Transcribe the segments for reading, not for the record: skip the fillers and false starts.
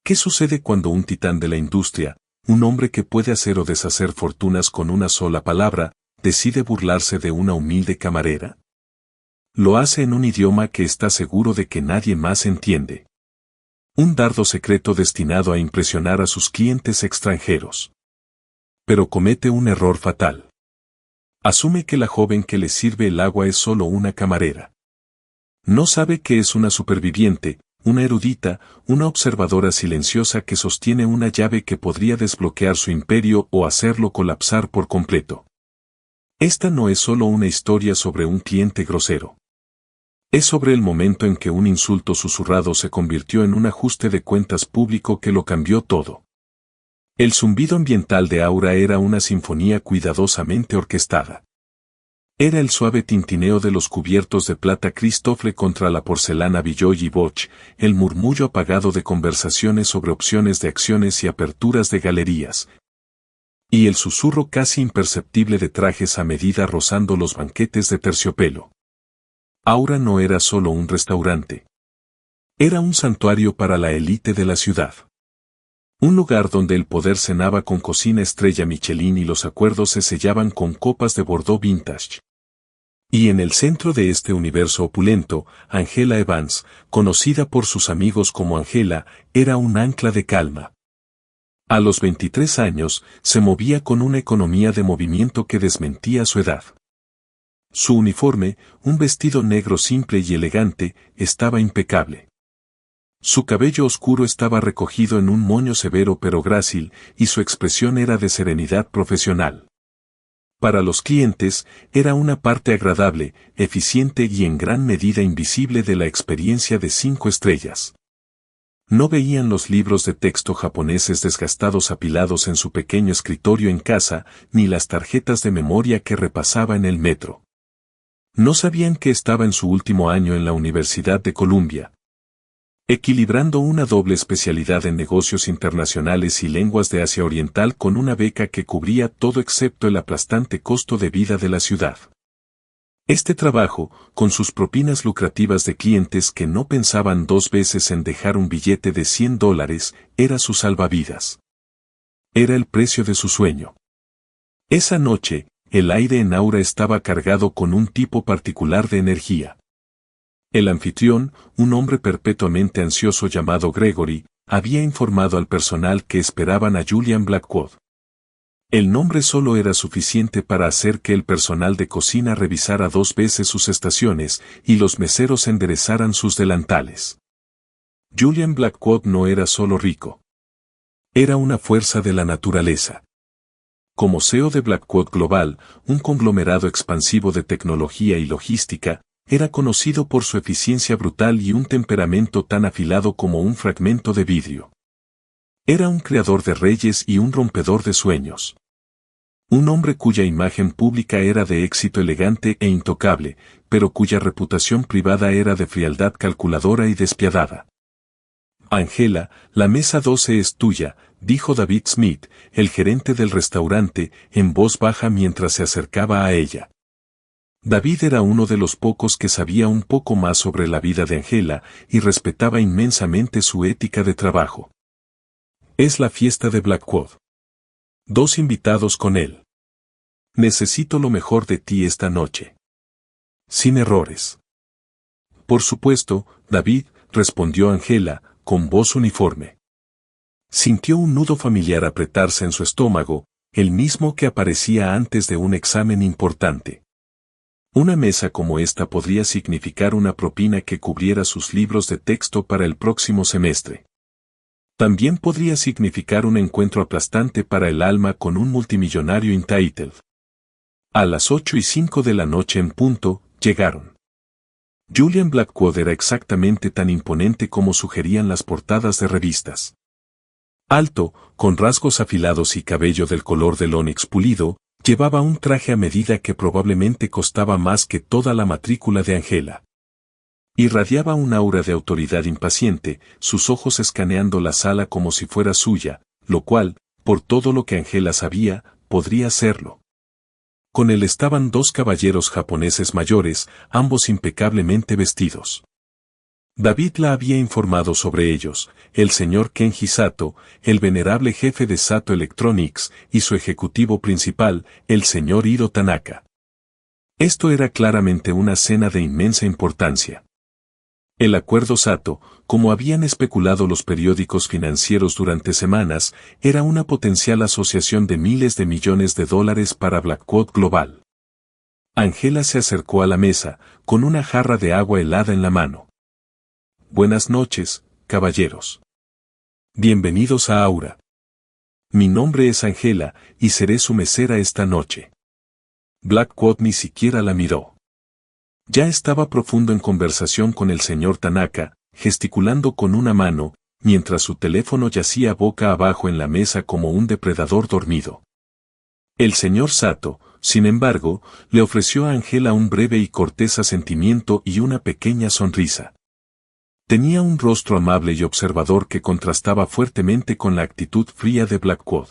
¿Qué sucede cuando un titán de la industria, un hombre que puede hacer o deshacer fortunas con una sola palabra, decide burlarse de una humilde camarera? Lo hace en un idioma que está seguro de que nadie más entiende. Un dardo secreto destinado a impresionar a sus clientes extranjeros. Pero comete un error fatal. Asume que la joven que le sirve el agua es solo una camarera. No sabe que es una superviviente, una erudita, una observadora silenciosa que sostiene una llave que podría desbloquear su imperio o hacerlo colapsar por completo. Esta no es solo una historia sobre un cliente grosero. Es sobre el momento en que un insulto susurrado se convirtió en un ajuste de cuentas público que lo cambió todo. El zumbido ambiental de Aura era una sinfonía cuidadosamente orquestada. Era el suave tintineo de los cubiertos de plata Christofle contra la porcelana Billoy y Bosch, el murmullo apagado de conversaciones sobre opciones de acciones y aperturas de galerías. Y el susurro casi imperceptible de trajes a medida rozando los banquetes de terciopelo. Aura no era solo un restaurante. Era un santuario para la élite de la ciudad. Un lugar donde el poder cenaba con cocina estrella Michelin y los acuerdos se sellaban con copas de Bordeaux vintage. Y en el centro de este universo opulento, Angela Evans, conocida por sus amigos como Angela, era un ancla de calma. A los 23 años, se movía con una economía de movimiento que desmentía su edad. Su uniforme, un vestido negro simple y elegante, estaba impecable. Su cabello oscuro estaba recogido en un moño severo pero grácil, y su expresión era de serenidad profesional. Para los clientes, era una parte agradable, eficiente y en gran medida invisible de la experiencia de 5 estrellas. No veían los libros de texto japoneses desgastados apilados en su pequeño escritorio en casa, ni las tarjetas de memoria que repasaba en el metro. No sabían que estaba en su último año en la Universidad de Columbia, equilibrando una doble especialidad en negocios internacionales y lenguas de Asia Oriental con una beca que cubría todo excepto el aplastante costo de vida de la ciudad. Este trabajo, con sus propinas lucrativas de clientes que no pensaban 2 veces en dejar un billete de $100, era su salvavidas. Era el precio de su sueño. Esa noche, el aire en Aura estaba cargado con un tipo particular de energía. El anfitrión, un hombre perpetuamente ansioso llamado Gregory, había informado al personal que esperaban a Julian Blackwood. El nombre solo era suficiente para hacer que el personal de cocina revisara 2 veces sus estaciones y los meseros enderezaran sus delantales. Julian Blackwood no era solo rico. Era una fuerza de la naturaleza. Como CEO de Blackwood Global, un conglomerado expansivo de tecnología y logística, era conocido por su eficiencia brutal y un temperamento tan afilado como un fragmento de vidrio. Era un creador de reyes y un rompedor de sueños. Un hombre cuya imagen pública era de éxito elegante e intocable, pero cuya reputación privada era de frialdad calculadora y despiadada. Angela, la mesa 12 es tuya, dijo David Smith, el gerente del restaurante, en voz baja mientras se acercaba a ella. David era uno de los pocos que sabía un poco más sobre la vida de Angela y respetaba inmensamente su ética de trabajo. Es la fiesta de Blackwood. 2 invitados con él. Necesito lo mejor de ti esta noche. Sin errores. Por supuesto, David, respondió Angela, con voz uniforme. Sintió un nudo familiar apretarse en su estómago, el mismo que aparecía antes de un examen importante. Una mesa como esta podría significar una propina que cubriera sus libros de texto para el próximo semestre. También podría significar un encuentro aplastante para el alma con un multimillonario entitled. A las 8:05 de la noche en punto, llegaron. Julian Blackwood era exactamente tan imponente como sugerían las portadas de revistas. Alto, con rasgos afilados y cabello del color del ónix pulido, llevaba un traje a medida que probablemente costaba más que toda la matrícula de Angela. Irradiaba un aura de autoridad impaciente, sus ojos escaneando la sala como si fuera suya, lo cual, por todo lo que Angela sabía, podría serlo. Con él estaban 2 caballeros japoneses mayores, ambos impecablemente vestidos. David la había informado sobre ellos, el señor Kenji Sato, el venerable jefe de Sato Electronics, y su ejecutivo principal, el señor Hiro Tanaka. Esto era claramente una cena de inmensa importancia. El acuerdo Sato, como habían especulado los periódicos financieros durante semanas, era una potencial asociación de miles de millones de dólares para Blackwood Global. Angela se acercó a la mesa, con una jarra de agua helada en la mano. Buenas noches, caballeros. Bienvenidos a Aura. Mi nombre es Angela, y seré su mesera esta noche. Blackwood ni siquiera la miró. Ya estaba profundo en conversación con el señor Tanaka, gesticulando con una mano, mientras su teléfono yacía boca abajo en la mesa como un depredador dormido. El señor Sato, sin embargo, le ofreció a Angela un breve y cortés asentimiento y una pequeña sonrisa. Tenía un rostro amable y observador que contrastaba fuertemente con la actitud fría de Blackwood.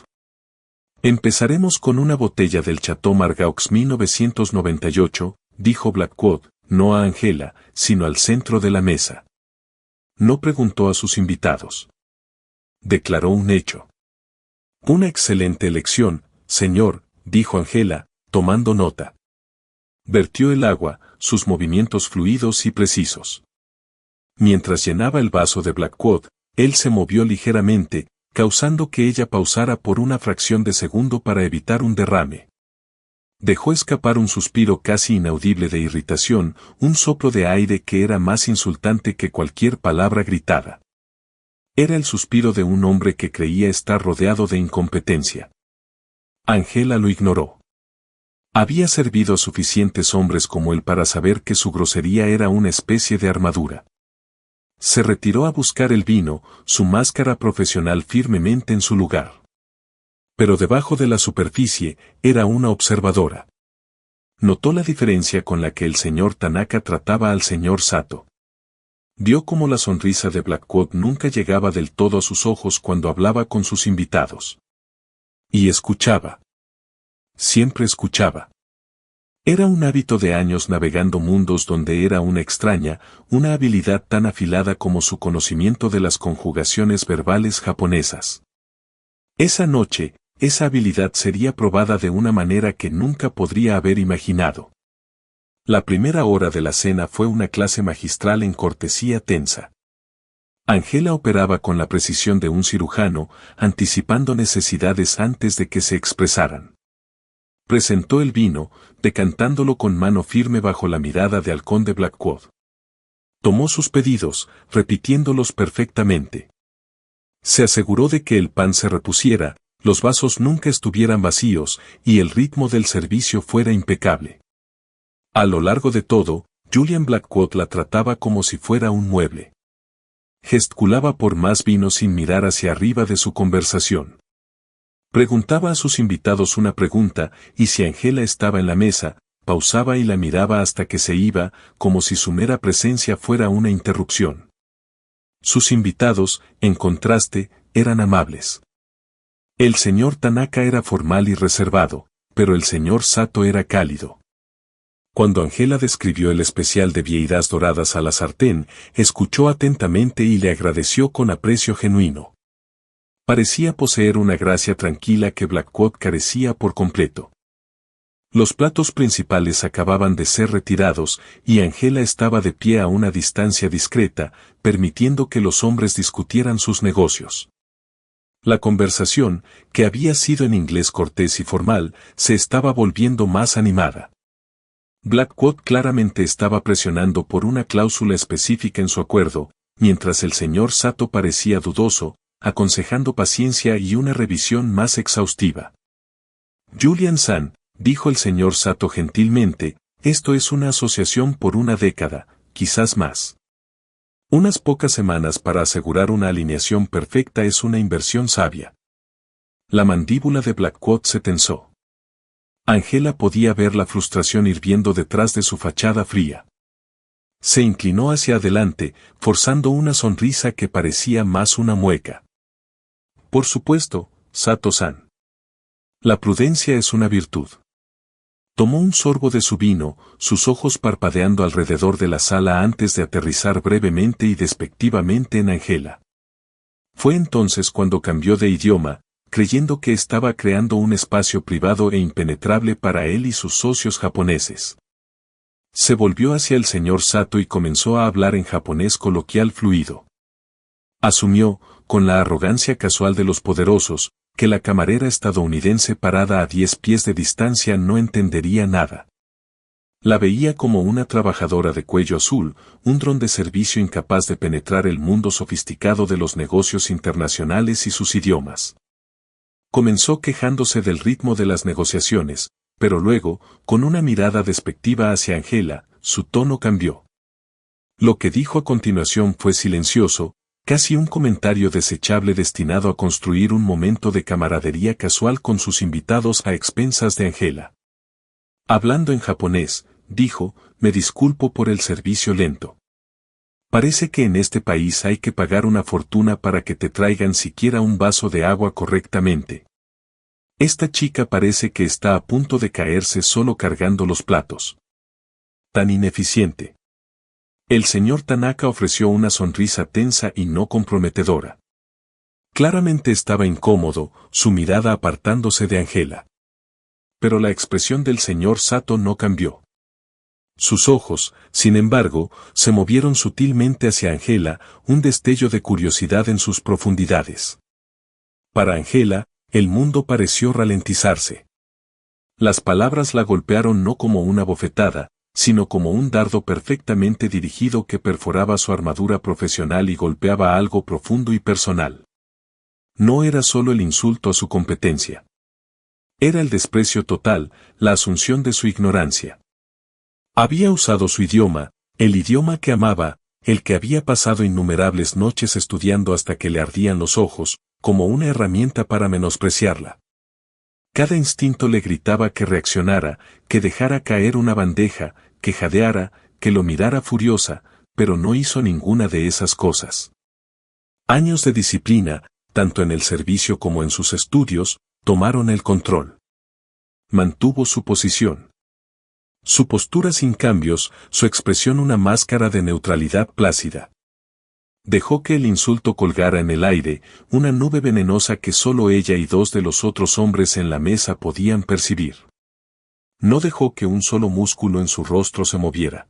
Empezaremos con una botella del Chateau Margaux 1998, dijo Blackwood, no a Angela, sino al centro de la mesa. No preguntó a sus invitados. Declaró un hecho. Una excelente elección, señor, dijo Angela, tomando nota. Vertió el agua, sus movimientos fluidos y precisos. Mientras llenaba el vaso de Blackwood, él se movió ligeramente, causando que ella pausara por una fracción de segundo para evitar un derrame. Dejó escapar un suspiro casi inaudible de irritación, un soplo de aire que era más insultante que cualquier palabra gritada. Era el suspiro de un hombre que creía estar rodeado de incompetencia. Angela lo ignoró. Había servido a suficientes hombres como él para saber que su grosería era una especie de armadura. Se retiró a buscar el vino, su máscara profesional firmemente en su lugar. Pero debajo de la superficie, era una observadora. Notó la diferencia con la que el señor Tanaka trataba al señor Sato. Vio cómo la sonrisa de Blackwood nunca llegaba del todo a sus ojos cuando hablaba con sus invitados. Y escuchaba. Siempre escuchaba. Era un hábito de años navegando mundos donde era una extraña, una habilidad tan afilada como su conocimiento de las conjugaciones verbales japonesas. Esa noche, esa habilidad sería probada de una manera que nunca podría haber imaginado. La primera hora de la cena fue una clase magistral en cortesía tensa. Angela operaba con la precisión de un cirujano, anticipando necesidades antes de que se expresaran. Presentó el vino, decantándolo con mano firme bajo la mirada de halcón de Blackwood. Tomó sus pedidos, repitiéndolos perfectamente. Se aseguró de que el pan se repusiera, los vasos nunca estuvieran vacíos, y el ritmo del servicio fuera impecable. A lo largo de todo, Julian Blackwood la trataba como si fuera un mueble. Gesticulaba por más vino sin mirar hacia arriba de su conversación. Preguntaba a sus invitados una pregunta, y si Angela estaba en la mesa, pausaba y la miraba hasta que se iba, como si su mera presencia fuera una interrupción. Sus invitados, en contraste, eran amables. El señor Tanaka era formal y reservado, pero el señor Sato era cálido. Cuando Angela describió el especial de vieiras doradas a la sartén, escuchó atentamente y le agradeció con aprecio genuino. Parecía poseer una gracia tranquila que Blackwood carecía por completo. Los platos principales acababan de ser retirados, y Angela estaba de pie a una distancia discreta, permitiendo que los hombres discutieran sus negocios. La conversación, que había sido en inglés cortés y formal, se estaba volviendo más animada. Blackwood claramente estaba presionando por una cláusula específica en su acuerdo, mientras el señor Sato parecía dudoso, aconsejando paciencia y una revisión más exhaustiva. Julian-san, dijo el señor Sato gentilmente, esto es una asociación por una década, quizás más. Unas pocas semanas para asegurar una alineación perfecta es una inversión sabia. La mandíbula de Blackwood se tensó. Angela podía ver la frustración hirviendo detrás de su fachada fría. Se inclinó hacia adelante, forzando una sonrisa que parecía más una mueca. Por supuesto, Sato-san. La prudencia es una virtud. Tomó un sorbo de su vino, sus ojos parpadeando alrededor de la sala antes de aterrizar brevemente y despectivamente en Angela. Fue entonces cuando cambió de idioma, creyendo que estaba creando un espacio privado e impenetrable para él y sus socios japoneses. Se volvió hacia el señor Sato y comenzó a hablar en japonés coloquial fluido. Asumió, con la arrogancia casual de los poderosos, que la camarera estadounidense parada a 10 pies de distancia no entendería nada. La veía como una trabajadora de cuello azul, un dron de servicio incapaz de penetrar el mundo sofisticado de los negocios internacionales y sus idiomas. Comenzó quejándose del ritmo de las negociaciones, pero luego, con una mirada despectiva hacia Angela, su tono cambió. Lo que dijo a continuación fue silencioso, casi un comentario desechable destinado a construir un momento de camaradería casual con sus invitados a expensas de Angela. Hablando en japonés, dijo, me disculpo por el servicio lento. Parece que en este país hay que pagar una fortuna para que te traigan siquiera un vaso de agua correctamente. Esta chica parece que está a punto de caerse solo cargando los platos. Tan ineficiente. El señor Tanaka ofreció una sonrisa tensa y no comprometedora. Claramente estaba incómodo, su mirada apartándose de Angela. Pero la expresión del señor Sato no cambió. Sus ojos, sin embargo, se movieron sutilmente hacia Angela, un destello de curiosidad en sus profundidades. Para Angela, el mundo pareció ralentizarse. Las palabras la golpearon no como una bofetada, sino como un dardo perfectamente dirigido que perforaba su armadura profesional y golpeaba algo profundo y personal. No era solo el insulto a su competencia. Era el desprecio total, la asunción de su ignorancia. Había usado su idioma, el idioma que amaba, el que había pasado innumerables noches estudiando hasta que le ardían los ojos, como una herramienta para menospreciarla. Cada instinto le gritaba que reaccionara, que dejara caer una bandeja, que jadeara, que lo mirara furiosa, pero no hizo ninguna de esas cosas. Años de disciplina, tanto en el servicio como en sus estudios, tomaron el control. Mantuvo su posición. Su postura sin cambios, su expresión una máscara de neutralidad plácida. Dejó que el insulto colgara en el aire, una nube venenosa que solo ella y dos de los otros hombres en la mesa podían percibir. No dejó que un solo músculo en su rostro se moviera.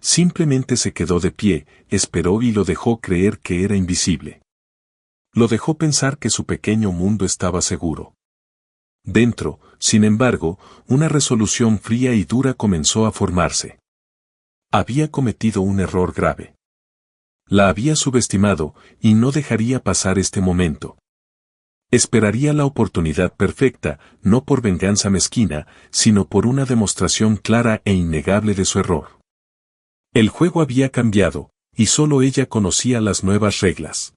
Simplemente se quedó de pie, esperó y lo dejó creer que era invisible. Lo dejó pensar que su pequeño mundo estaba seguro. Dentro, sin embargo, una resolución fría y dura comenzó a formarse. Había cometido un error grave. La había subestimado, y no dejaría pasar este momento. Esperaría la oportunidad perfecta, no por venganza mezquina, sino por una demostración clara e innegable de su error. El juego había cambiado, y solo ella conocía las nuevas reglas.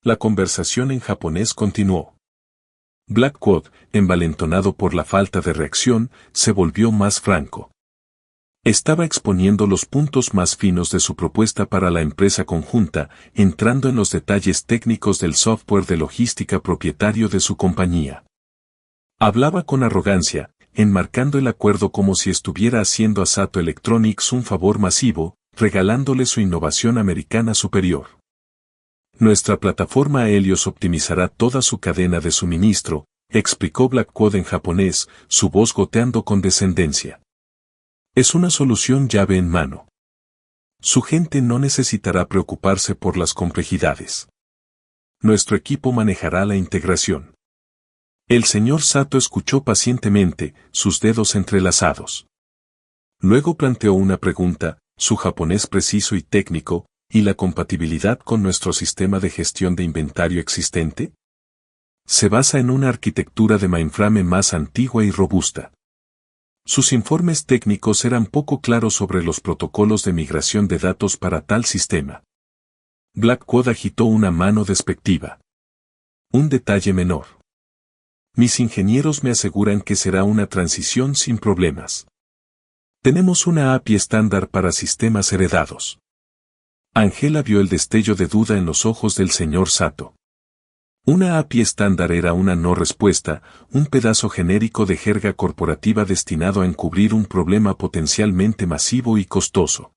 La conversación en japonés continuó. Blackwood, envalentonado por la falta de reacción, se volvió más franco. Estaba exponiendo los puntos más finos de su propuesta para la empresa conjunta, entrando en los detalles técnicos del software de logística propietario de su compañía. Hablaba con arrogancia, enmarcando el acuerdo como si estuviera haciendo a Sato Electronics un favor masivo, regalándole su innovación americana superior. Nuestra plataforma Helios optimizará toda su cadena de suministro, explicó Blackwood en japonés, su voz goteando con descendencia. Es una solución llave en mano. Su gente no necesitará preocuparse por las complejidades. Nuestro equipo manejará la integración. El señor Sato escuchó pacientemente, sus dedos entrelazados. Luego planteó una pregunta, su japonés preciso y técnico, ¿y la compatibilidad con nuestro sistema de gestión de inventario existente? Se basa en una arquitectura de mainframe más antigua y robusta. Sus informes técnicos eran poco claros sobre los protocolos de migración de datos para tal sistema. Blackwood agitó una mano despectiva. Un detalle menor. Mis ingenieros me aseguran que será una transición sin problemas. Tenemos una API estándar para sistemas heredados. Angela vio el destello de duda en los ojos del señor Sato. Una API estándar era una no respuesta, un pedazo genérico de jerga corporativa destinado a encubrir un problema potencialmente masivo y costoso.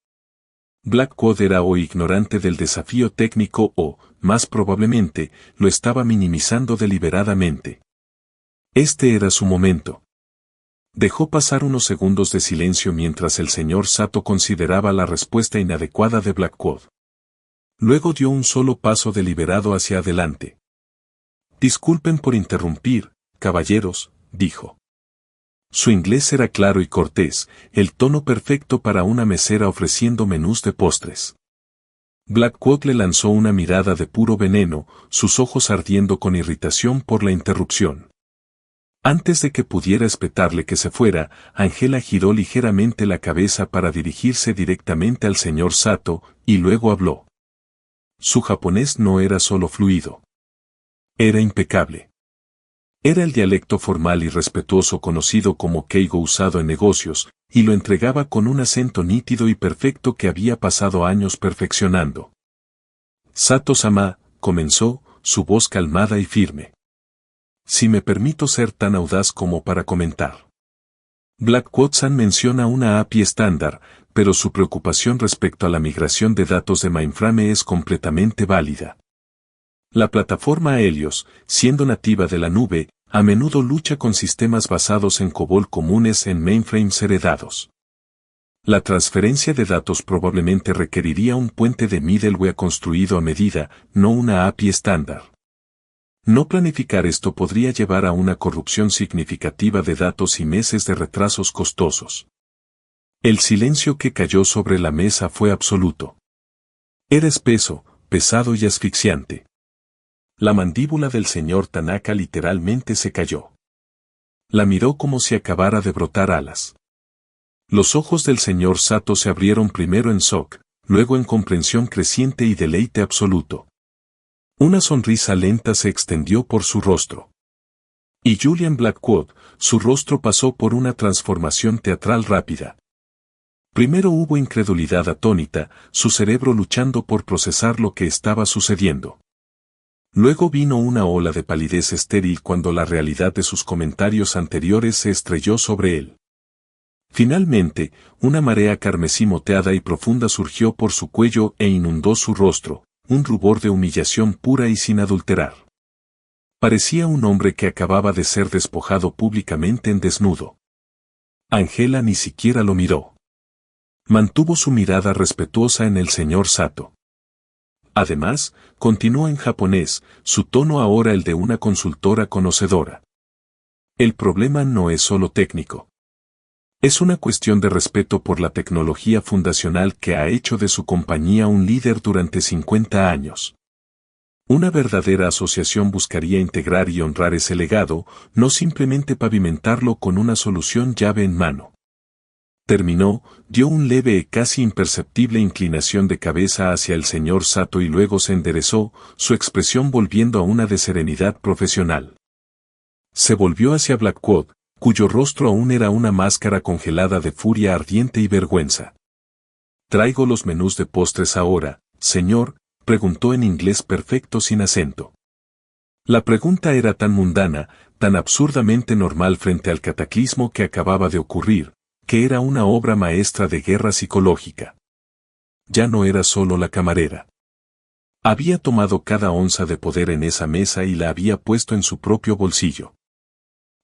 Blackwood era o ignorante del desafío técnico o, más probablemente, lo estaba minimizando deliberadamente. Este era su momento. Dejó pasar unos segundos de silencio mientras el señor Sato consideraba la respuesta inadecuada de Blackwood. Luego dio un solo paso deliberado hacia adelante. Disculpen por interrumpir, caballeros, dijo. Su inglés era claro y cortés, el tono perfecto para una mesera ofreciendo menús de postres. Blackwood le lanzó una mirada de puro veneno, sus ojos ardiendo con irritación por la interrupción. Antes de que pudiera espetarle que se fuera, Angela giró ligeramente la cabeza para dirigirse directamente al señor Sato, y luego habló. Su japonés no era solo fluido. Era impecable. Era el dialecto formal y respetuoso conocido como keigo usado en negocios, y lo entregaba con un acento nítido y perfecto que había pasado años perfeccionando. Sato-sama, comenzó, su voz calmada y firme. Si me permito ser tan audaz como para comentar. Blackwood-san menciona una API estándar, pero su preocupación respecto a la migración de datos de mainframe es completamente válida. La plataforma Helios, siendo nativa de la nube, a menudo lucha con sistemas basados en COBOL comunes en mainframes heredados. La transferencia de datos probablemente requeriría un puente de middleware construido a medida, no una API estándar. No planificar esto podría llevar a una corrupción significativa de datos y meses de retrasos costosos. El silencio que cayó sobre la mesa fue absoluto. Era espeso, pesado y asfixiante. La mandíbula del señor Tanaka literalmente se cayó. La miró como si acabara de brotar alas. Los ojos del señor Sato se abrieron primero en shock, luego en comprensión creciente y deleite absoluto. Una sonrisa lenta se extendió por su rostro. Y Julian Blackwood, su rostro pasó por una transformación teatral rápida. Primero hubo incredulidad atónita, su cerebro luchando por procesar lo que estaba sucediendo. Luego vino una ola de palidez estéril cuando la realidad de sus comentarios anteriores se estrelló sobre él. Finalmente, una marea carmesí moteada y profunda surgió por su cuello e inundó su rostro, un rubor de humillación pura y sin adulterar. Parecía un hombre que acababa de ser despojado públicamente en desnudo. Angela ni siquiera lo miró. Mantuvo su mirada respetuosa en el señor Sato. Además, continuó en japonés, su tono ahora el de una consultora conocedora. El problema no es solo técnico. Es una cuestión de respeto por la tecnología fundacional que ha hecho de su compañía un líder durante 50 años. Una verdadera asociación buscaría integrar y honrar ese legado, no simplemente pavimentarlo con una solución llave en mano. Terminó, dio un leve e casi imperceptible inclinación de cabeza hacia el señor Sato y luego se enderezó, su expresión volviendo a una de serenidad profesional. Se volvió hacia Blackwood, cuyo rostro aún era una máscara congelada de furia ardiente y vergüenza. «Traigo los menús de postres ahora, señor», preguntó en inglés perfecto sin acento. La pregunta era tan mundana, tan absurdamente normal frente al cataclismo que acababa de ocurrir, que era una obra maestra de guerra psicológica. Ya no era solo la camarera. Había tomado cada onza de poder en esa mesa y la había puesto en su propio bolsillo.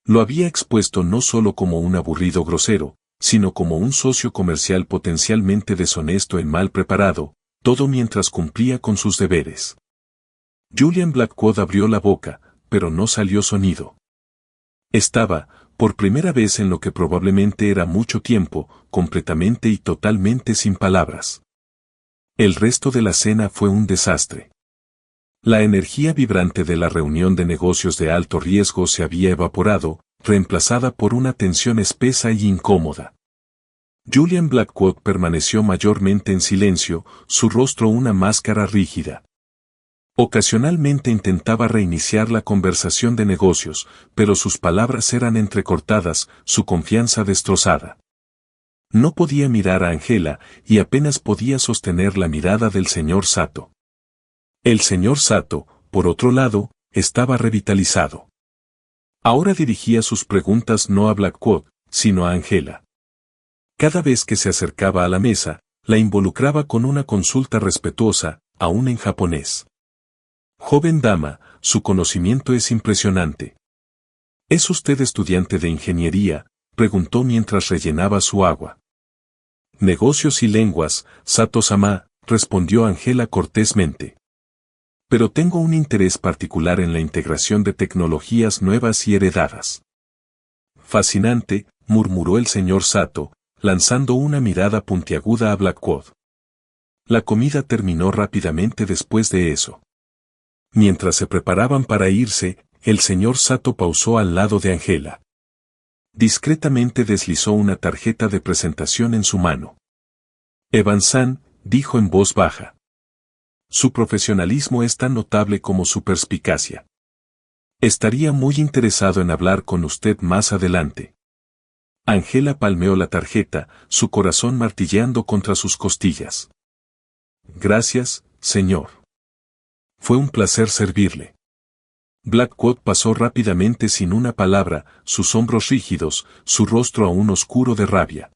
Lo había expuesto no solo como un aburrido grosero, sino como un socio comercial potencialmente deshonesto y mal preparado, todo mientras cumplía con sus deberes. Julian Blackwood abrió la boca, pero no salió sonido. Estaba, por primera vez en lo que probablemente era mucho tiempo, completamente y totalmente sin palabras. El resto de la cena fue un desastre. La energía vibrante de la reunión de negocios de alto riesgo se había evaporado, reemplazada por una tensión espesa y incómoda. Julian Blackwood permaneció mayormente en silencio, su rostro una máscara rígida. Ocasionalmente intentaba reiniciar la conversación de negocios, pero sus palabras eran entrecortadas, su confianza destrozada. No podía mirar a Angela, y apenas podía sostener la mirada del señor Sato. El señor Sato, por otro lado, estaba revitalizado. Ahora dirigía sus preguntas no a Blackwood, sino a Angela. Cada vez que se acercaba a la mesa, la involucraba con una consulta respetuosa, aún en japonés. Joven dama, su conocimiento es impresionante. ¿Es usted estudiante de ingeniería?, preguntó mientras rellenaba su agua. Negocios y lenguas, Sato-sama, respondió Angela cortésmente. Pero tengo un interés particular en la integración de tecnologías nuevas y heredadas. Fascinante, murmuró el señor Sato, lanzando una mirada puntiaguda a Blackwood. La comida terminó rápidamente después de eso. Mientras se preparaban para irse, el señor Sato pausó al lado de Angela. Discretamente deslizó una tarjeta de presentación en su mano. Evan-san, dijo en voz baja. Su profesionalismo es tan notable como su perspicacia. Estaría muy interesado en hablar con usted más adelante. Angela palmeó la tarjeta, su corazón martilleando contra sus costillas. Gracias, señor. Fue un placer servirle. Blackwood pasó rápidamente sin una palabra, sus hombros rígidos, su rostro aún oscuro de rabia.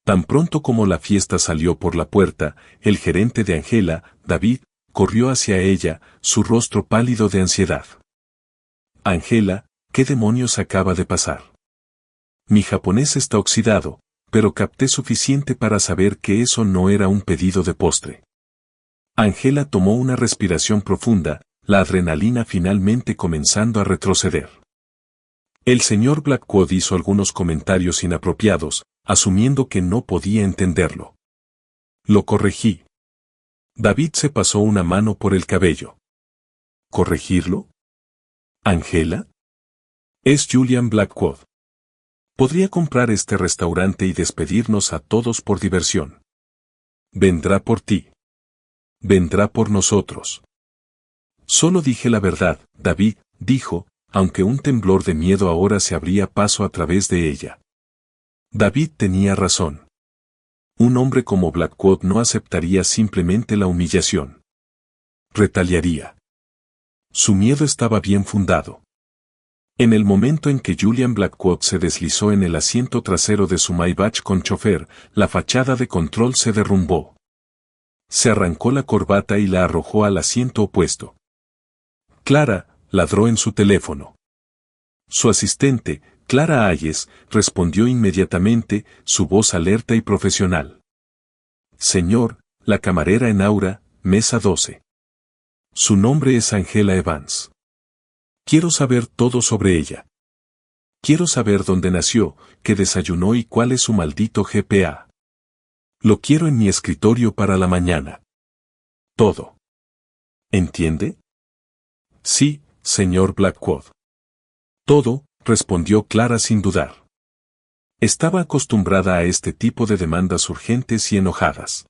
Tan pronto como la fiesta salió por la puerta, el gerente de Angela, David, corrió hacia ella, su rostro pálido de ansiedad. Angela, ¿qué demonios acaba de pasar? Mi japonés está oxidado, pero capté suficiente para saber que eso no era un pedido de postre. Angela tomó una respiración profunda, la adrenalina finalmente comenzando a retroceder. El señor Blackwood hizo algunos comentarios inapropiados, asumiendo que no podía entenderlo. Lo corregí. David se pasó una mano por el cabello. ¿Corregirlo? ¿Angela? Es Julian Blackwood. Podría comprar este restaurante y despedirnos a todos por diversión. Vendrá por ti. Vendrá por nosotros. Solo dije la verdad, David, dijo, aunque un temblor de miedo ahora se abría paso a través de ella. David tenía razón. Un hombre como Blackwood no aceptaría simplemente la humillación. Retaliaría. Su miedo estaba bien fundado. En el momento en que Julian Blackwood se deslizó en el asiento trasero de su Maybach con chofer, la fachada de control se derrumbó. Se arrancó la corbata y la arrojó al asiento opuesto. Clara, ladró en su teléfono. Su asistente, Clara Hayes, respondió inmediatamente, su voz alerta y profesional. Señor, la camarera en Aura, mesa 12. Su nombre es Angela Evans. Quiero saber todo sobre ella. Quiero saber dónde nació, qué desayunó y cuál es su maldito GPA. Lo quiero en mi escritorio para la mañana. Todo. ¿Entiende? Sí, señor Blackwood. Todo, respondió Clara sin dudar. Estaba acostumbrada a este tipo de demandas urgentes y enojadas.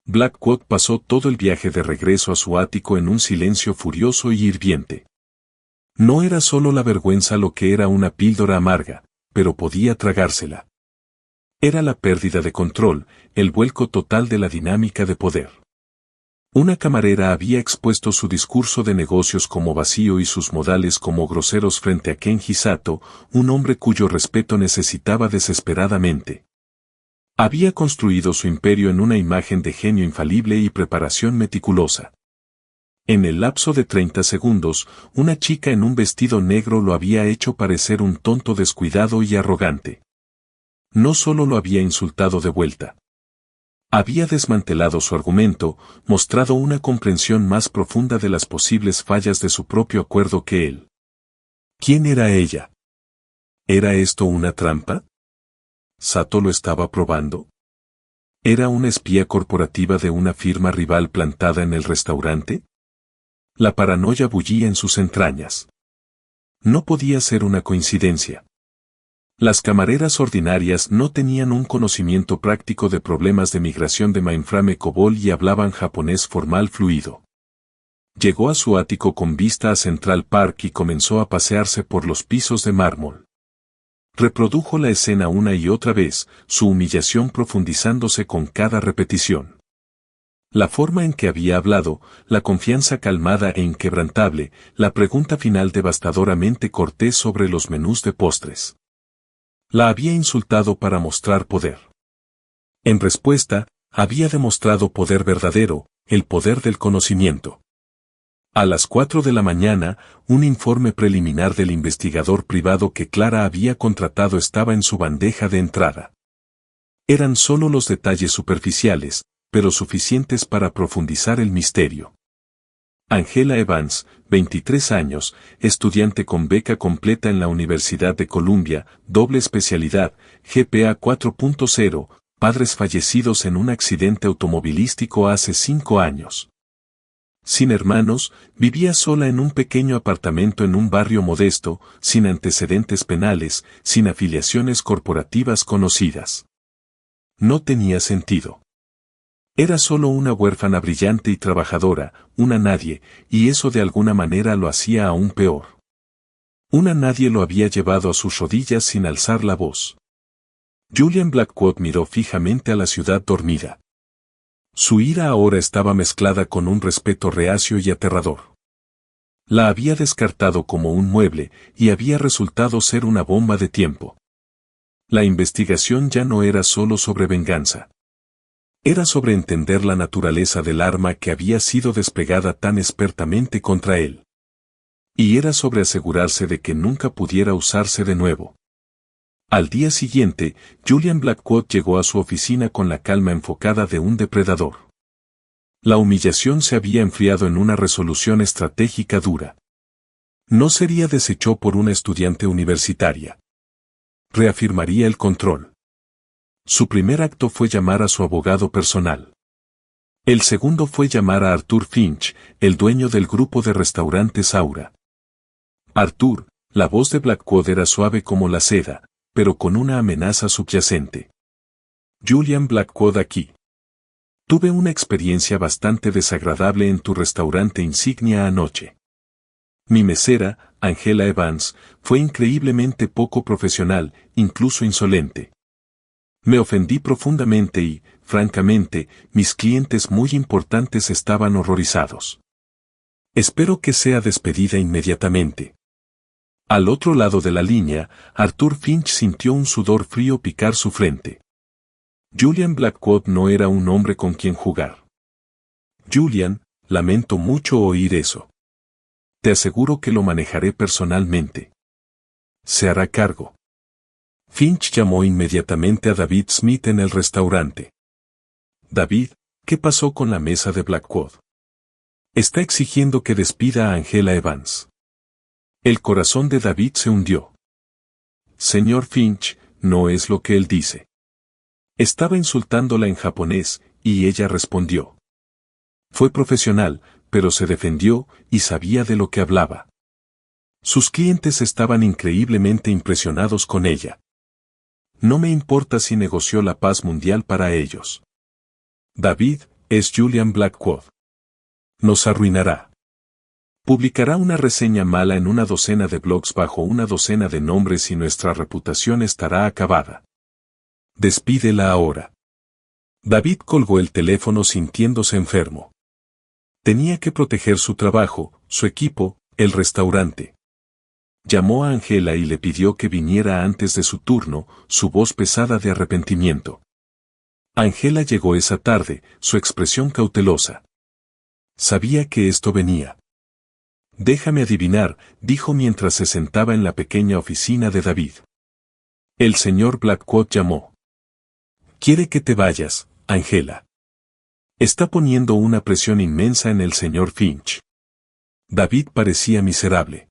Blackwood pasó todo el viaje de regreso a su ático en un silencio furioso y hirviente. No era solo la vergüenza lo que era una píldora amarga, pero podía tragársela. Era la pérdida de control, el vuelco total de la dinámica de poder. Una camarera había expuesto su discurso de negocios como vacío y sus modales como groseros frente a Kenji Sato, un hombre cuyo respeto necesitaba desesperadamente. Había construido su imperio en una imagen de genio infalible y preparación meticulosa. En el lapso de 30 segundos, una chica en un vestido negro lo había hecho parecer un tonto descuidado y arrogante. No solo lo había insultado de vuelta. Había desmantelado su argumento, mostrado una comprensión más profunda de las posibles fallas de su propio acuerdo que él. ¿Quién era ella? ¿Era esto una trampa? ¿Sato lo estaba probando? ¿Era una espía corporativa de una firma rival plantada en el restaurante? La paranoia bullía en sus entrañas. No podía ser una coincidencia. Las camareras ordinarias no tenían un conocimiento práctico de problemas de migración de mainframe COBOL y hablaban japonés formal fluido. Llegó a su ático con vista a Central Park y comenzó a pasearse por los pisos de mármol. Reprodujo la escena una y otra vez, su humillación profundizándose con cada repetición. La forma en que había hablado, la confianza calmada e inquebrantable, la pregunta final devastadoramente cortés sobre los menús de postres. La había insultado para mostrar poder. En respuesta, había demostrado poder verdadero, el poder del conocimiento. A las 4 de la mañana, un informe preliminar del investigador privado que Clara había contratado estaba en su bandeja de entrada. Eran solo los detalles superficiales, pero suficientes para profundizar el misterio. Angela Evans, 23 años, estudiante con beca completa en la Universidad de Columbia, doble especialidad, GPA 4.0, padres fallecidos en un accidente automovilístico hace 5 años. Sin hermanos, vivía sola en un pequeño apartamento en un barrio modesto, sin antecedentes penales, sin afiliaciones corporativas conocidas. No tenía sentido. Era solo una huérfana brillante y trabajadora, una nadie, y eso de alguna manera lo hacía aún peor. Una nadie lo había llevado a sus rodillas sin alzar la voz. Julian Blackwood miró fijamente a la ciudad dormida. Su ira ahora estaba mezclada con un respeto reacio y aterrador. La había descartado como un mueble, y había resultado ser una bomba de tiempo. La investigación ya no era solo sobre venganza. Era sobre entender la naturaleza del arma que había sido desplegada tan expertamente contra él. Y era sobre asegurarse de que nunca pudiera usarse de nuevo. Al día siguiente, Julian Blackwood llegó a su oficina con la calma enfocada de un depredador. La humillación se había enfriado en una resolución estratégica dura. No sería deshecho por una estudiante universitaria. Reafirmaría el control. Su primer acto fue llamar a su abogado personal. El segundo fue llamar a Arthur Finch, el dueño del grupo de restaurantes Aura. Arthur, la voz de Blackwood era suave como la seda, pero con una amenaza subyacente. Julian Blackwood aquí. Tuve una experiencia bastante desagradable en tu restaurante insignia anoche. Mi mesera, Angela Evans, fue increíblemente poco profesional, incluso insolente. Me ofendí profundamente y, francamente, mis clientes muy importantes estaban horrorizados. Espero que sea despedida inmediatamente. Al otro lado de la línea, Arthur Finch sintió un sudor frío picar su frente. Julian Blackwood no era un hombre con quien jugar. Julian, lamento mucho oír eso. Te aseguro que lo manejaré personalmente. Se hará cargo. Finch llamó inmediatamente a David Smith en el restaurante. David, ¿qué pasó con la mesa de Blackwood? Está exigiendo que despida a Angela Evans. El corazón de David se hundió. Señor Finch, no es lo que él dice. Estaba insultándola en japonés, y ella respondió. Fue profesional, pero se defendió, y sabía de lo que hablaba. Sus clientes estaban increíblemente impresionados con ella. No me importa si negoció la paz mundial para ellos. David, es Julian Blackwood. Nos arruinará. Publicará una reseña mala en una docena de blogs bajo una docena de nombres y nuestra reputación estará acabada. Despídela ahora. David colgó el teléfono sintiéndose enfermo. Tenía que proteger su trabajo, su equipo, el restaurante. Llamó a Angela y le pidió que viniera antes de su turno, su voz pesada de arrepentimiento. Angela llegó esa tarde, su expresión cautelosa. Sabía que esto venía. Déjame adivinar, dijo mientras se sentaba en la pequeña oficina de David. El señor Blackwood llamó. Quiere que te vayas, Angela. Está poniendo una presión inmensa en el señor Finch. David parecía miserable.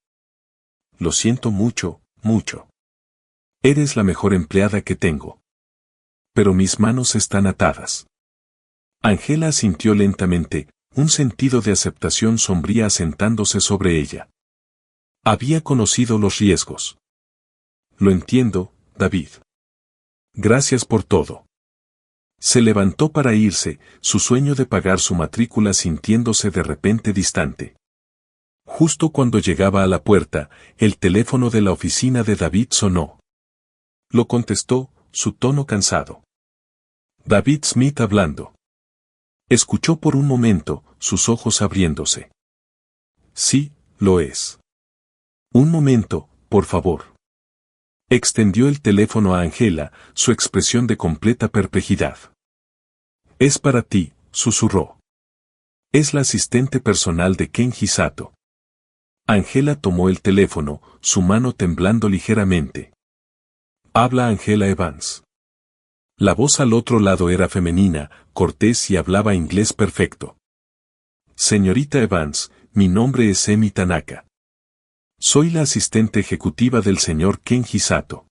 Lo siento mucho, mucho. Eres la mejor empleada que tengo. Pero mis manos están atadas. Angela asintió lentamente, un sentido de aceptación sombría asentándose sobre ella. Había conocido los riesgos. Lo entiendo, David. Gracias por todo. Se levantó para irse, su sueño de pagar su matrícula sintiéndose de repente distante. Justo cuando llegaba a la puerta, el teléfono de la oficina de David sonó. Lo contestó, su tono cansado. David Smith hablando. Escuchó por un momento, sus ojos abriéndose. Sí, lo es. Un momento, por favor. Extendió el teléfono a Angela, su expresión de completa perplejidad. Es para ti, susurró. Es la asistente personal de Kenji Sato. Angela tomó el teléfono, su mano temblando ligeramente. Habla Angela Evans. La voz al otro lado era femenina, cortés y hablaba inglés perfecto. Señorita Evans, mi nombre es Emi Tanaka. Soy la asistente ejecutiva del señor Kenji Sato.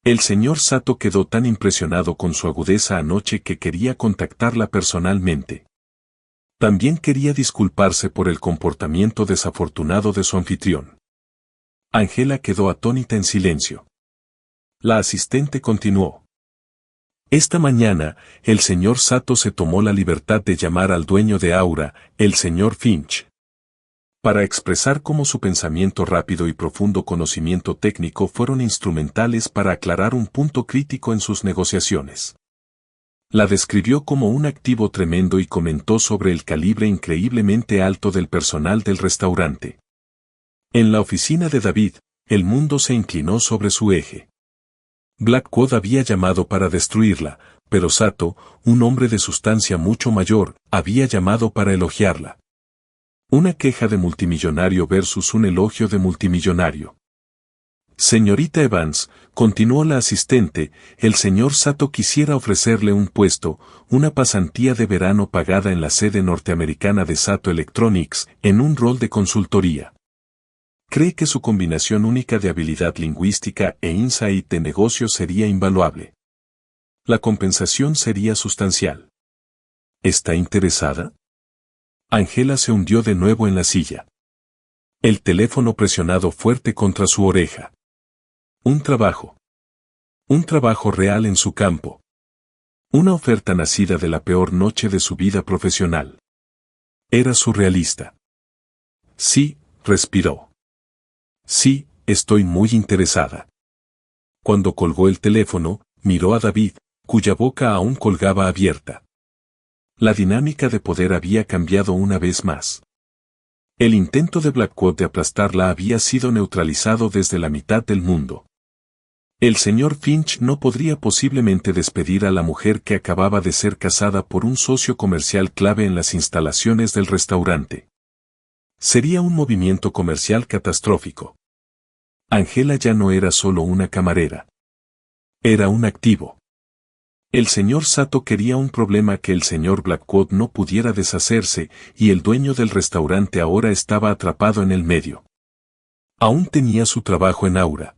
El señor Sato quedó tan impresionado con su agudeza anoche que quería contactarla personalmente. También quería disculparse por el comportamiento desafortunado de su anfitrión. Angela quedó atónita en silencio. La asistente continuó. Esta mañana, el señor Sato se tomó la libertad de llamar al dueño de Aura, el señor Finch, para expresar cómo su pensamiento rápido y profundo conocimiento técnico fueron instrumentales para aclarar un punto crítico en sus negociaciones. La describió como un activo tremendo y comentó sobre el calibre increíblemente alto del personal del restaurante. En la oficina de David, el mundo se inclinó sobre su eje. Blackwood había llamado para destruirla, pero Sato, un hombre de sustancia mucho mayor, había llamado para elogiarla. Una queja de multimillonario versus un elogio de multimillonario. Señorita Evans, continuó la asistente, el señor Sato quisiera ofrecerle un puesto, una pasantía de verano pagada en la sede norteamericana de Sato Electronics, en un rol de consultoría. Cree que su combinación única de habilidad lingüística e insight de negocio sería invaluable. La compensación sería sustancial. ¿Está interesada? Angela se hundió de nuevo en la silla. El teléfono presionado fuerte contra su oreja. Un trabajo. Un trabajo real en su campo. Una oferta nacida de la peor noche de su vida profesional. Era surrealista. Sí, respiró. Sí, estoy muy interesada. Cuando colgó el teléfono, miró a David, cuya boca aún colgaba abierta. La dinámica de poder había cambiado una vez más. El intento de Blackwood de aplastarla había sido neutralizado desde la mitad del mundo. El señor Finch no podría posiblemente despedir a la mujer que acababa de ser casada por un socio comercial clave en las instalaciones del restaurante. Sería un movimiento comercial catastrófico. Angela ya no era solo una camarera. Era un activo. El señor Sato quería un problema que el señor Blackwood no pudiera deshacerse, y el dueño del restaurante ahora estaba atrapado en el medio. Aún tenía su trabajo en Aura.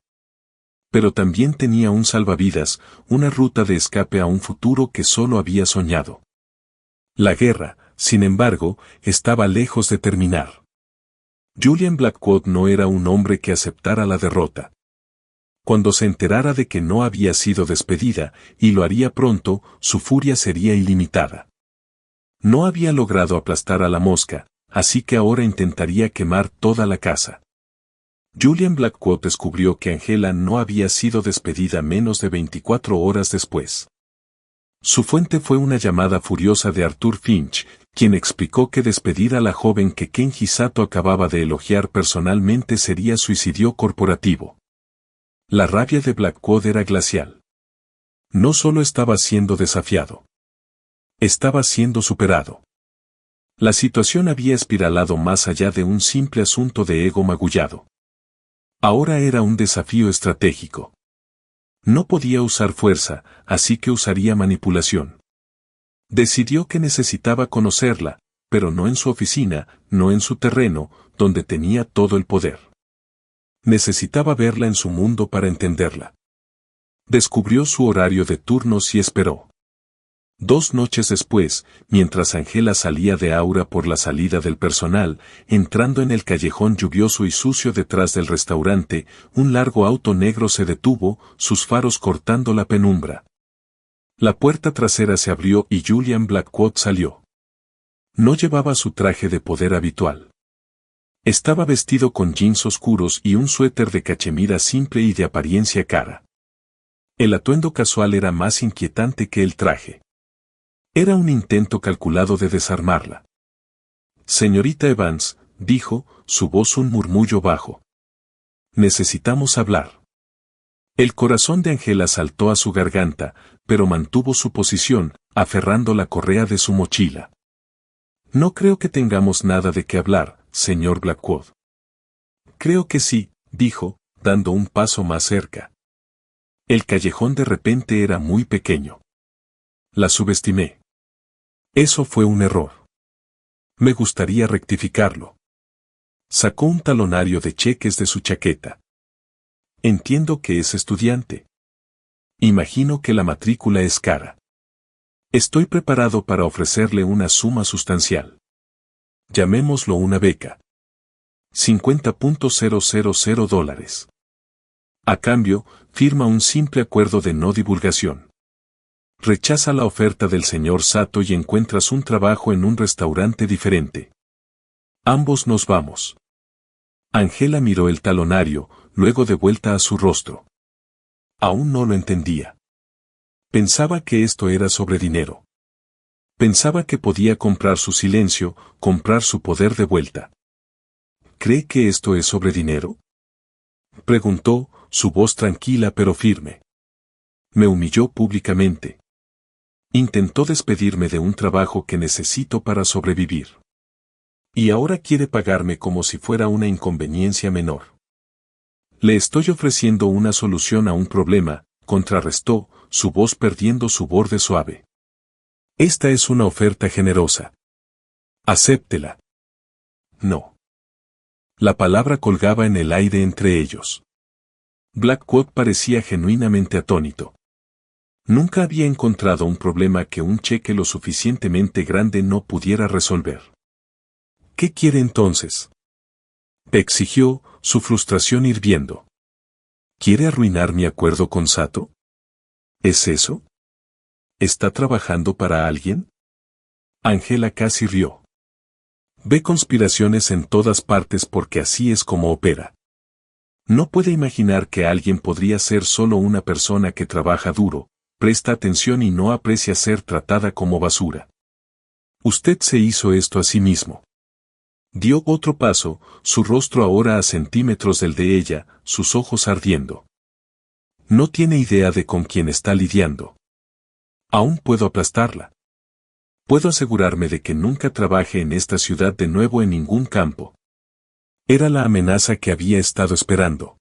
Pero también tenía un salvavidas, una ruta de escape a un futuro que solo había soñado. La guerra, sin embargo, estaba lejos de terminar. Julian Blackwood no era un hombre que aceptara la derrota. Cuando se enterara de que no había sido despedida, y lo haría pronto, su furia sería ilimitada. No había logrado aplastar a la mosca, así que ahora intentaría quemar toda la casa. Julian Blackwood descubrió que Angela no había sido despedida menos de 24 horas después. Su fuente fue una llamada furiosa de Arthur Finch, quien explicó que despedir a la joven que Kenji Sato acababa de elogiar personalmente sería suicidio corporativo. La rabia de Blackwood era glacial. No solo estaba siendo desafiado. Estaba siendo superado. La situación había espiralado más allá de un simple asunto de ego magullado. Ahora era un desafío estratégico. No podía usar fuerza, así que usaría manipulación. Decidió que necesitaba conocerla, pero no en su oficina, no en su terreno, donde tenía todo el poder. Necesitaba verla en su mundo para entenderla. Descubrió su horario de turnos y esperó. 2 noches después, mientras Angela salía de Aura por la salida del personal, entrando en el callejón lluvioso y sucio detrás del restaurante, un largo auto negro se detuvo, sus faros cortando la penumbra. La puerta trasera se abrió y Julian Blackwood salió. No llevaba su traje de poder habitual. Estaba vestido con jeans oscuros y un suéter de cachemira simple y de apariencia cara. El atuendo casual era más inquietante que el traje. Era un intento calculado de desarmarla. Señorita Evans, dijo, su voz un murmullo bajo. Necesitamos hablar. El corazón de Angela saltó a su garganta, pero mantuvo su posición, aferrando la correa de su mochila. No creo que tengamos nada de qué hablar, señor Blackwood. Creo que sí, dijo, dando un paso más cerca. El callejón de repente era muy pequeño. La subestimé. Eso fue un error. Me gustaría rectificarlo. Sacó un talonario de cheques de su chaqueta. Entiendo que es estudiante. Imagino que la matrícula es cara. Estoy preparado para ofrecerle una suma sustancial. Llamémoslo una beca. $50,000. A cambio, firma un simple acuerdo de no divulgación. Rechaza la oferta del señor Sato y encuentras un trabajo en un restaurante diferente. Ambos nos vamos. Angela miró el talonario, luego de vuelta a su rostro. Aún no lo entendía. Pensaba que esto era sobre dinero. Pensaba que podía comprar su silencio, comprar su poder de vuelta. ¿Cree que esto es sobre dinero? Preguntó, su voz tranquila pero firme. Me humilló públicamente. Intentó despedirme de un trabajo que necesito para sobrevivir. Y ahora quiere pagarme como si fuera una inconveniencia menor. Le estoy ofreciendo una solución a un problema, contrarrestó, su voz perdiendo su borde suave. Esta es una oferta generosa. Acéptela. No. La palabra colgaba en el aire entre ellos. Blackwood parecía genuinamente atónito. Nunca había encontrado un problema que un cheque lo suficientemente grande no pudiera resolver. ¿Qué quiere entonces? Exigió, su frustración hirviendo. ¿Quiere arruinar mi acuerdo con Sato? ¿Es eso? ¿Está trabajando para alguien? Angela casi rió. Ve conspiraciones en todas partes porque así es como opera. No puede imaginar que alguien podría ser solo una persona que trabaja duro, presta atención y no aprecia ser tratada como basura. Usted se hizo esto a sí mismo. Dio otro paso, su rostro ahora a centímetros del de ella, sus ojos ardiendo. No tiene idea de con quién está lidiando. Aún puedo aplastarla. Puedo asegurarme de que nunca trabaje en esta ciudad de nuevo en ningún campo. Era la amenaza que había estado esperando.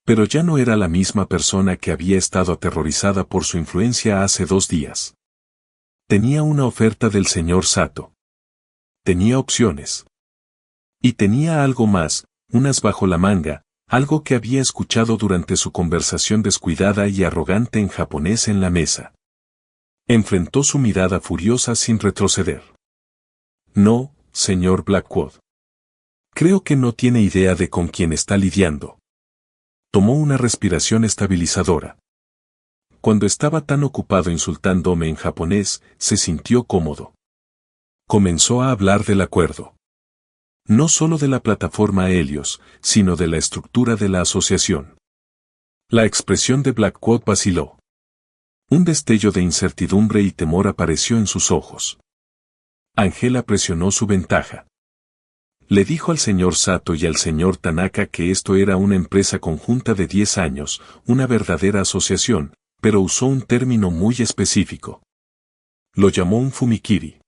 Pero ya no era la misma persona que había estado aterrorizada por su influencia hace 2 días. Tenía una oferta del señor Sato. Tenía opciones. Y tenía algo más, unas bajo la manga, algo que había escuchado durante su conversación descuidada y arrogante en japonés en la mesa. Enfrentó su mirada furiosa sin retroceder. No, señor Blackwood. Creo que no tiene idea de con quién está lidiando. Tomó una respiración estabilizadora. Cuando estaba tan ocupado insultándome en japonés, se sintió cómodo. Comenzó a hablar del acuerdo. No solo de la plataforma Helios, sino de la estructura de la asociación. La expresión de Blackwood vaciló. Un destello de incertidumbre y temor apareció en sus ojos. Angela presionó su ventaja. Le dijo al señor Sato y al señor Tanaka que esto era una empresa conjunta de 10 años, una verdadera asociación, pero usó un término muy específico. Lo llamó un fumikiri.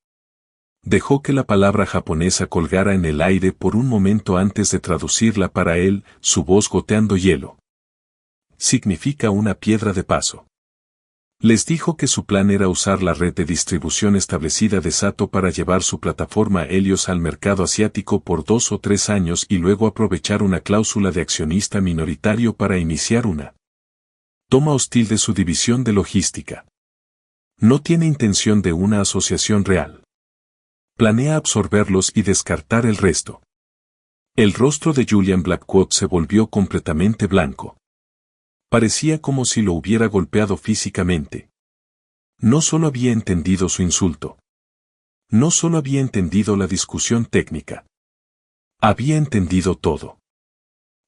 Dejó que la palabra japonesa colgara en el aire por un momento antes de traducirla para él, su voz goteando hielo. Significa una piedra de paso. Les dijo que su plan era usar la red de distribución establecida de Sato para llevar su plataforma Helios al mercado asiático por 2 o 3 años y luego aprovechar una cláusula de accionista minoritario para iniciar una toma hostil de su división de logística. No tiene intención de una asociación real. Planea absorberlos y descartar el resto. El rostro de Julian Blackwood se volvió completamente blanco. Parecía como si lo hubiera golpeado físicamente. No solo había entendido su insulto. No solo había entendido la discusión técnica. Había entendido todo.